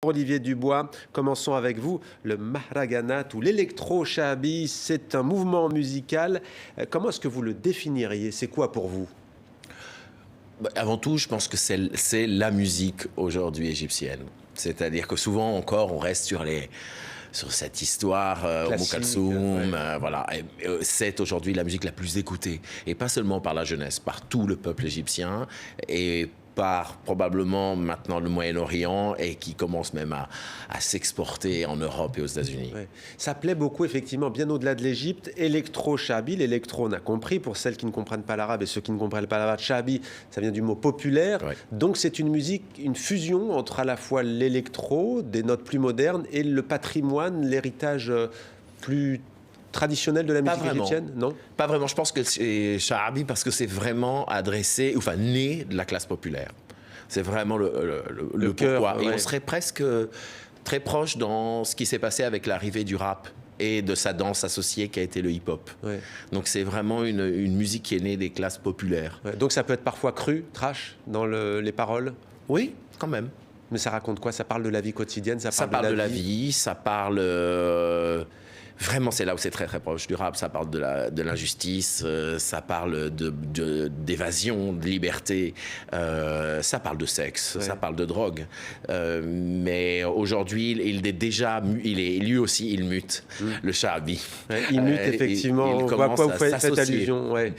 Olivier Dubois, commençons avec vous. Le mahraganat ou l'électro-shahabi, c'est un mouvement musical. Comment est-ce que vous le définiriez? C'est quoi pour vous? Avant tout, je pense que c'est la musique aujourd'hui égyptienne. C'est-à-dire que souvent encore, on reste sur cette histoire, Umm Kalsoum, voilà. C'est aujourd'hui la musique la plus écoutée. Et pas seulement par la jeunesse, par tout le peuple égyptien. Et par probablement maintenant le Moyen-Orient et qui commence même à s'exporter en Europe et aux États-Unis. Ouais. Ça plaît beaucoup, effectivement, bien au-delà de l'Égypte. Électro-shahabi, l'électro, on a compris, pour celles qui ne comprennent pas l'arabe et ceux qui ne comprennent pas l'arabe, shahabi, ça vient du mot populaire. Ouais. Donc c'est une musique, une fusion entre à la fois l'électro, des notes plus modernes, et le patrimoine, l'héritage plus traditionnel de la musique égyptienne, non? Pas vraiment. Je pense que c'est shahabi parce que c'est vraiment adressé, enfin né de la classe populaire. C'est vraiment le cœur, pourquoi. Ouais. Et on serait presque très proche dans ce qui s'est passé avec l'arrivée du rap et de sa danse associée qui a été le hip-hop. Ouais. Donc c'est vraiment une musique qui est née des classes populaires. Ouais. Donc ça peut être parfois cru, trash, dans les paroles? Oui, quand même. Mais ça raconte quoi? Ça parle de la vie quotidienne? Ça parle de la vie, ça parle... Vraiment, c'est là où c'est très très proche du rap. Ça parle de l'injustice, ça parle d'évasion, de liberté, ça parle de sexe, ça parle de drogue. Mais aujourd'hui, il est lui aussi, il mute, le shahabi. Ouais, il mute effectivement. On voit à quoi vous faites allusion. Ouais.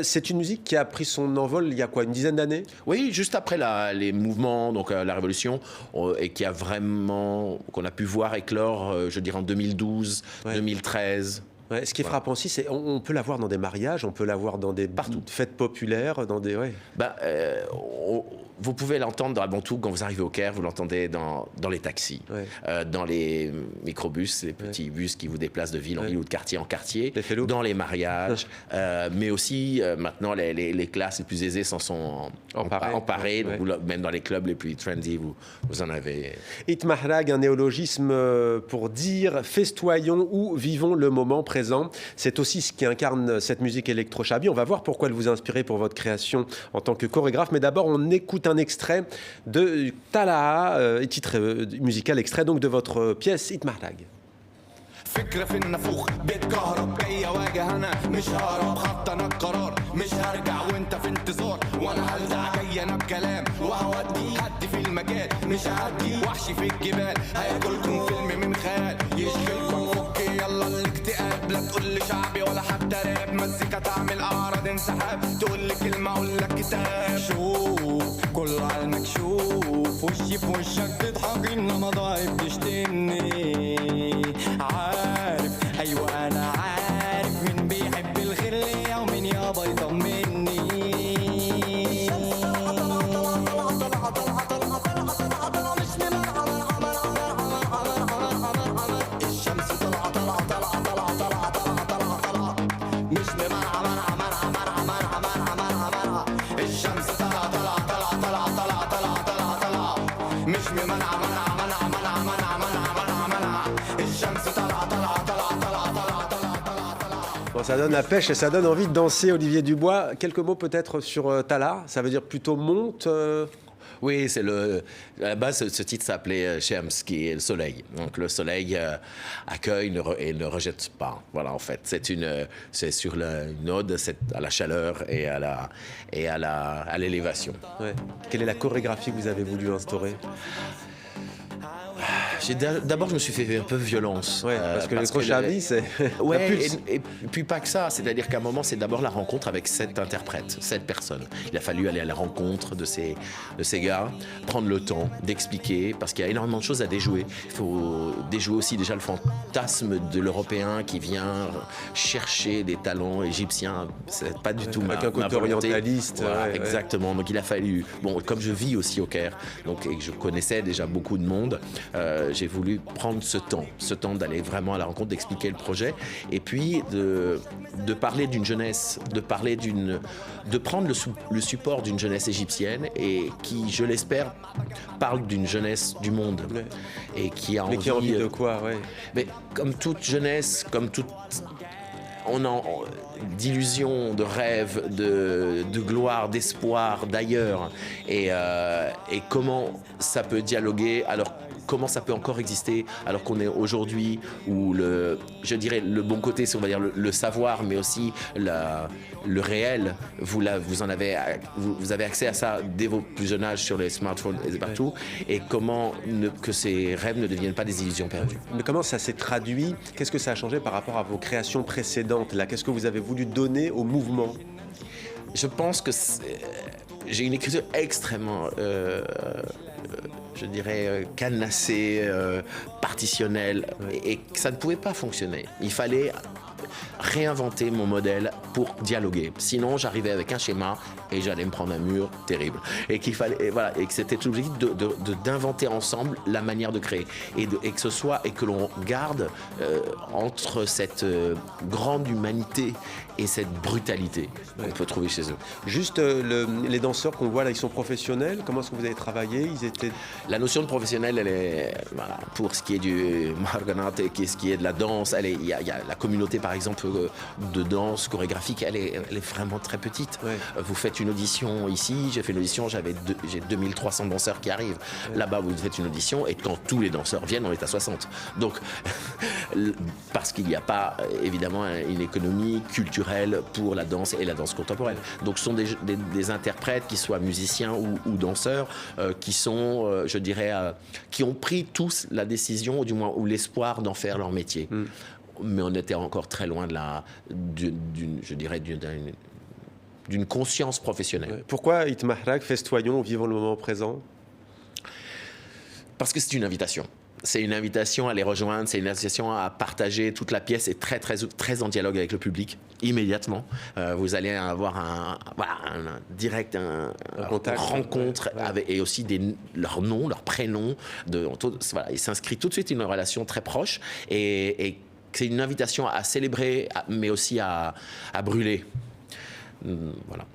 C'est une musique qui a pris son envol il y a quoi, une dizaine d'années? Oui, juste après les mouvements, donc la révolution, et qui a vraiment qu'on a pu voir éclore, je dirais en 2012. 2013. Ouais, ce qui est frappant aussi, c'est on peut la voir dans des mariages, on peut la voir dans des fêtes populaires, dans des... Ouais. Vous pouvez l'entendre avant tout quand vous arrivez au Caire, vous l'entendez dans les taxis, dans les microbus, les petits bus qui vous déplacent de ville en ville ou de quartier en quartier, dans les mariages, mais aussi maintenant les classes les plus aisées s'en sont emparées, donc, même dans les clubs les plus trendy, vous en avez. It Mahrag, un néologisme pour dire festoyons ou vivons le moment présent. C'est aussi ce qui incarne cette musique électro-shahabi. On va voir pourquoi elle vous a inspiré pour votre création en tant que chorégraphe, mais d'abord on écoute un extrait de Tala'a, titre musical extrait donc de votre pièce It Mahrag. فكرة في النافوخ بيتكهرب جاي اواجه انا مش ههرب خدت انا القرار مش هرجع وانت في انتظار وانا هلزع جاي انا بكلام وهودي حد في المجال مش هعدي وحشي في الجبال هياكلكم فيلم من خيال يشغلكم فك يلا الاكتئاب لا تقول لي شعبي ولا حتى راب مزيكا تعمل اعراض انسحاب تقول لي كلمة اقول لك كتاب شوف كله على المكشوف وشي في وشك تضحك انما ضايف تشتمني عارف ايوه انا عارف مين بيحب الخير ليا ومين يابا يطمني الشمس طلع طلع طلع طلع طلع طلع طلع طلع مش بمرعى مرعى مرعى مرعى مرعى مرعى مرعى الشمس طلع طلع طلع طلع طلع طلع طلع طلع مش بمنع منع منع منع منع منع منع منع الشمس طلع طلع طلع طلع طلع طلع طلع. Bon, ça donne la pêche et ça donne envie de danser, Olivier Dubois. Quelques mots peut-être sur Tala'a, ça veut dire plutôt monte Oui, à la base, ce titre s'appelait Shams, qui est le soleil. Donc le soleil accueille et ne rejette pas. Voilà, en fait, c'est sur une ode à la chaleur et à l'élévation. Ouais. Quelle est la chorégraphie que vous avez voulu instaurer? D'abord, je me suis fait un peu violence. Ouais, parce que l'électro-shahabi, c'est... Ouais, et puis pas que ça. C'est-à-dire qu'à un moment, c'est d'abord la rencontre avec cet interprète, cette personne. Il a fallu aller à la rencontre de ces gars, prendre le temps d'expliquer, parce qu'il y a énormément de choses à déjouer. Il faut déjouer aussi déjà le fantasme de l'Européen qui vient chercher des talents égyptiens. C'est pas du tout avec un côté orientaliste. Voilà, exactement. Donc il a fallu... Bon, comme je vis aussi au Caire, donc, et que je connaissais déjà beaucoup de monde, j'ai voulu prendre ce temps d'aller vraiment à la rencontre, d'expliquer le projet, et puis de parler d'une jeunesse, de prendre le support d'une jeunesse égyptienne et qui, je l'espère, parle d'une jeunesse du monde et qui a envie. Mais qui a envie de quoi, ouais. Mais comme toute jeunesse, comme toute on a d'illusions, de rêves, de gloire, d'espoir, d'ailleurs, et comment ça peut dialoguer alors comment ça peut encore exister alors qu'on est aujourd'hui où je dirais le bon côté, c'est on va dire le savoir, mais aussi le réel. Vous avez accès à ça dès vos plus jeunes âges sur les smartphones et partout. Et comment que ces rêves ne deviennent pas des illusions perdues. Mais comment ça s'est traduit? Qu'est-ce que ça a changé par rapport à vos créations précédentes là? Qu'est-ce que vous avez voulu donner au mouvement? Je pense que j'ai une écriture extrêmement, je dirais, cadenassée, partitionnelle, et que ça ne pouvait pas fonctionner. Il fallait réinventer mon modèle pour dialoguer. Sinon, j'arrivais avec un schéma et j'allais me prendre un mur terrible. Et qu'il fallait, et que c'était l'objectif d'inventer ensemble la manière de créer et que ce soit et que l'on garde entre cette grande humanité et cette brutalité qu'on peut trouver chez eux. Juste les danseurs qu'on voit là, ils sont professionnels. Comment est-ce que vous avez travaillé? La notion de professionnel, elle est pour ce qui est du Maharganat et ce qui est de la danse, il y a la communauté par exemple de danse chorégraphique, elle est vraiment très petite. Ouais. Vous faites une audition ici, j'ai fait une audition, j'ai 2300 danseurs qui arrivent. Ouais. Là-bas, vous faites une audition et quand tous les danseurs viennent, on est à 60. Donc, parce qu'il n'y a pas évidemment une économie culturelle pour la danse et la danse contemporaine. Donc, ce sont des interprètes, qui soient musiciens ou danseurs, qui sont, je dirais, qui ont pris tous la décision, ou du moins ou l'espoir d'en faire leur métier. Mais on était encore très loin d'une conscience professionnelle. Pourquoi Itmahrak, festoyons, vivons le moment présent? Parce que c'est une invitation. C'est une invitation à les rejoindre, c'est une invitation à partager. Toute la pièce est très, très, très en dialogue avec le public, immédiatement. Vous allez avoir un direct, une rencontre, et aussi leurs noms, leurs prénoms. Il s'inscrit tout de suite une relation très proche. Et c'est une invitation à célébrer, mais aussi à brûler. Voilà.